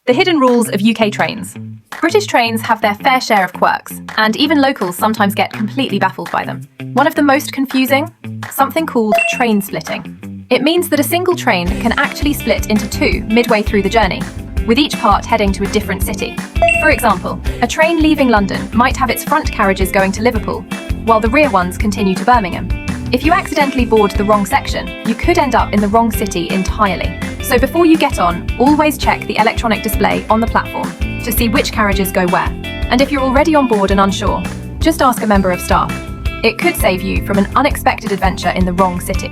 The hidden rules of UK trains. British trains have their fair share of quirks, and even locals sometimes get completely baffled by them. One of the most confusing? Something called train splitting. It means that a single train can actually split into two midway through the journey, with each part heading to a different city. For example, a train leaving London might have its front carriages going to Liverpool, while the rear ones continue to Birmingham. If you accidentally board the wrong section, you could end up in the wrong city entirely. So before you get on, always check the electronic display on the platform to see which carriages go where. And if you're already on board and unsure, just ask a member of staff. It could save you from an unexpected adventure in the wrong city.